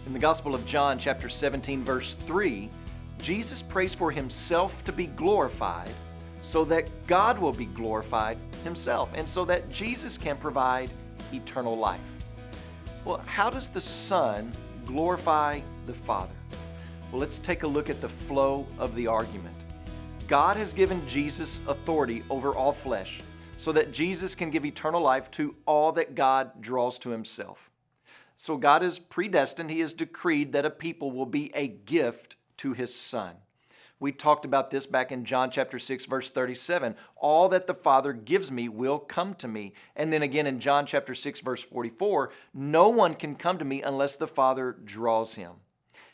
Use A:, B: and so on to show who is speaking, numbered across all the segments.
A: In the Gospel of John, chapter 17, verse 3, Jesus prays for himself to be glorified so that God will be glorified himself and so that Jesus can provide eternal life. Well, how does the Son glorify the Father? Well, let's take a look at the flow of the argument. God has given Jesus authority over all flesh so that Jesus can give eternal life to all that God draws to himself. So God is predestined. He has decreed that a people will be a gift to his Son. We talked about this back in John chapter 6, verse 37. All that the Father gives me will come to me. And then again in John chapter 6, verse 44, no one can come to me unless the Father draws him.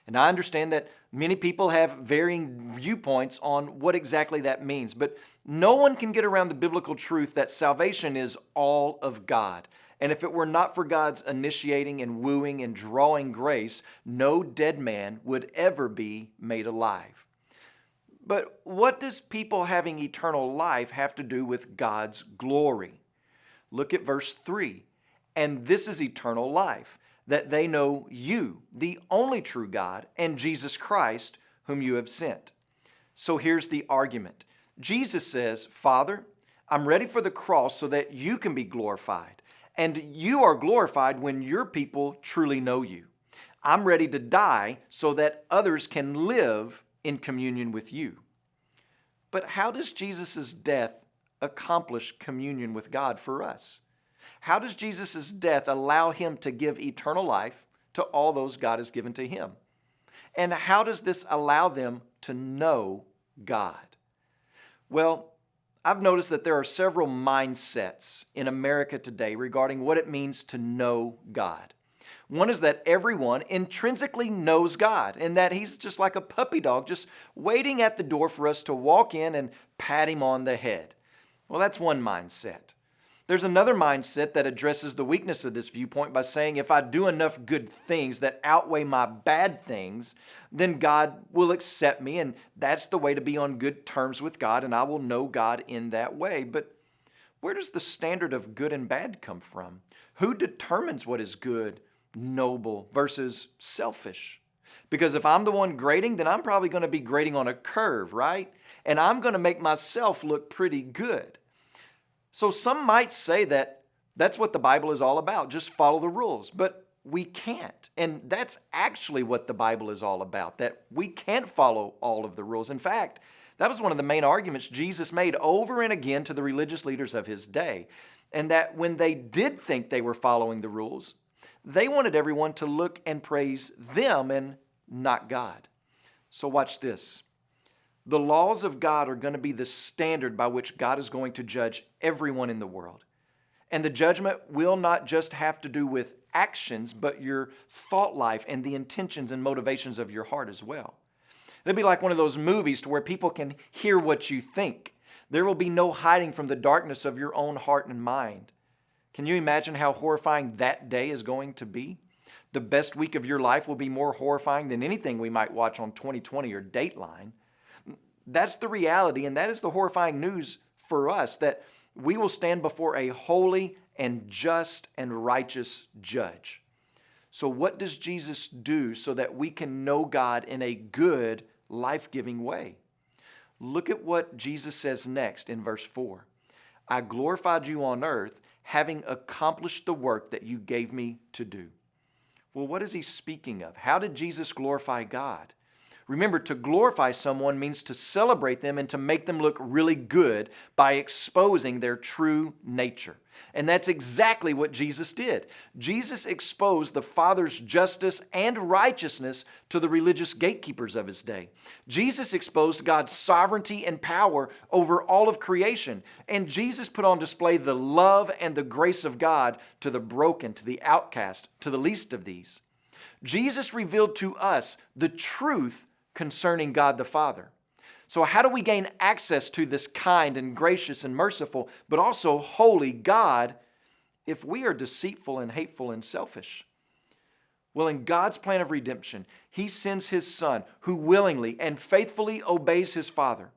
A: And I understand that many people have varying viewpoints on what exactly that means, but no one can get around the biblical truth that salvation is all of God. And if it were not for God's initiating and wooing and drawing grace, no dead man would ever be made alive. But what does people having eternal life have to do with God's glory? Look at verse 3. And this is eternal life, that they know you, the only true God, and Jesus Christ, whom you have sent. So here's the argument. Jesus says, Father, I'm ready for the cross so that you can be glorified. And you are glorified when your people truly know you. I'm ready to die so that others can live in communion with you. But how does Jesus' death accomplish communion with God for us? How does Jesus' death allow him to give eternal life to all those God has given to him? And how does this allow them to know God? Well, I've noticed that there are several mindsets in America today regarding what it means to know God. One is that everyone intrinsically knows God and that he's just like a puppy dog, just waiting at the door for us to walk in and pat him on the head. Well, that's one mindset. There's another mindset that addresses the weakness of this viewpoint by saying if I do enough good things that outweigh my bad things, then God will accept me and that's the way to be on good terms with God and I will know God in that way. But where does the standard of good and bad come from? Who determines what is good, noble versus selfish? Because if I'm the one grading, then I'm probably going to be grading on a curve, right? And I'm going to make myself look pretty good. So some might say that that's what the Bible is all about, just follow the rules, but we can't. And that's actually what the Bible is all about, that we can't follow all of the rules. In fact, that was one of the main arguments Jesus made over and again to the religious leaders of his day, and that when they did think they were following the rules, they wanted everyone to look and praise them and not God. So watch this. The laws of God are going to be the standard by which God is going to judge everyone in the world. And the judgment will not just have to do with actions, but your thought life and the intentions and motivations of your heart as well. It'll be like one of those movies to where people can hear what you think. There will be no hiding from the darkness of your own heart and mind. Can you imagine how horrifying that day is going to be? The best week of your life will be more horrifying than anything we might watch on 2020 or Dateline. That's the reality, and that is the horrifying news for us, that we will stand before a holy and just and righteous judge. So what does Jesus do so that we can know God in a good, life-giving way? Look at what Jesus says next in verse 4. I glorified you on earth, having accomplished the work that you gave me to do. Well, what is he speaking of? How did Jesus glorify God? Remember, to glorify someone means to celebrate them and to make them look really good by exposing their true nature. And that's exactly what Jesus did. Jesus exposed the Father's justice and righteousness to the religious gatekeepers of his day. Jesus exposed God's sovereignty and power over all of creation. And Jesus put on display the love and the grace of God to the broken, to the outcast, to the least of these. Jesus revealed to us the truth concerning God the Father. So how do we gain access to this kind and gracious and merciful, but also holy God if we are deceitful and hateful and selfish? Well, in God's plan of redemption, he sends his Son who willingly and faithfully obeys his Father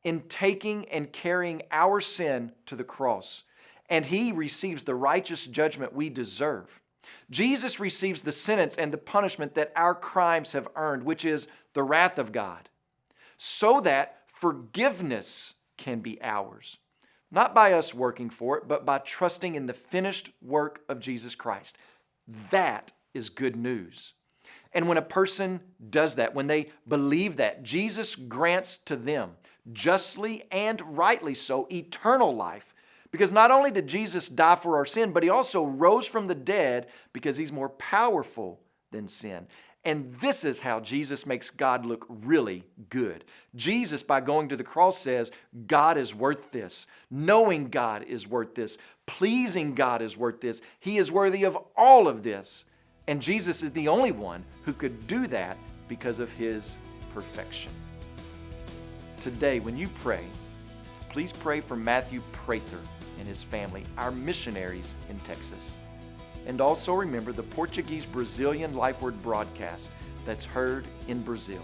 A: in taking and carrying our sin to the cross. And he receives the righteous judgment we deserve. Jesus receives the sentence and the punishment that our crimes have earned, which is the wrath of God, so that forgiveness can be ours. Not by us working for it, but by trusting in the finished work of Jesus Christ. That is good news. And when a person does that, when they believe that, Jesus grants to them, justly and rightly so, eternal life. Because not only did Jesus die for our sin, but He also rose from the dead because He's more powerful than sin. And this is how Jesus makes God look really good. Jesus, by going to the cross, says, God is worth this. Knowing God is worth this. Pleasing God is worth this. He is worthy of all of this. And Jesus is the only one who could do that because of His perfection. Today, when you pray, please pray for Matthew Prather and his family, our missionaries in Texas. And also remember the Portuguese-Brazilian Lifeword broadcast that's heard in Brazil.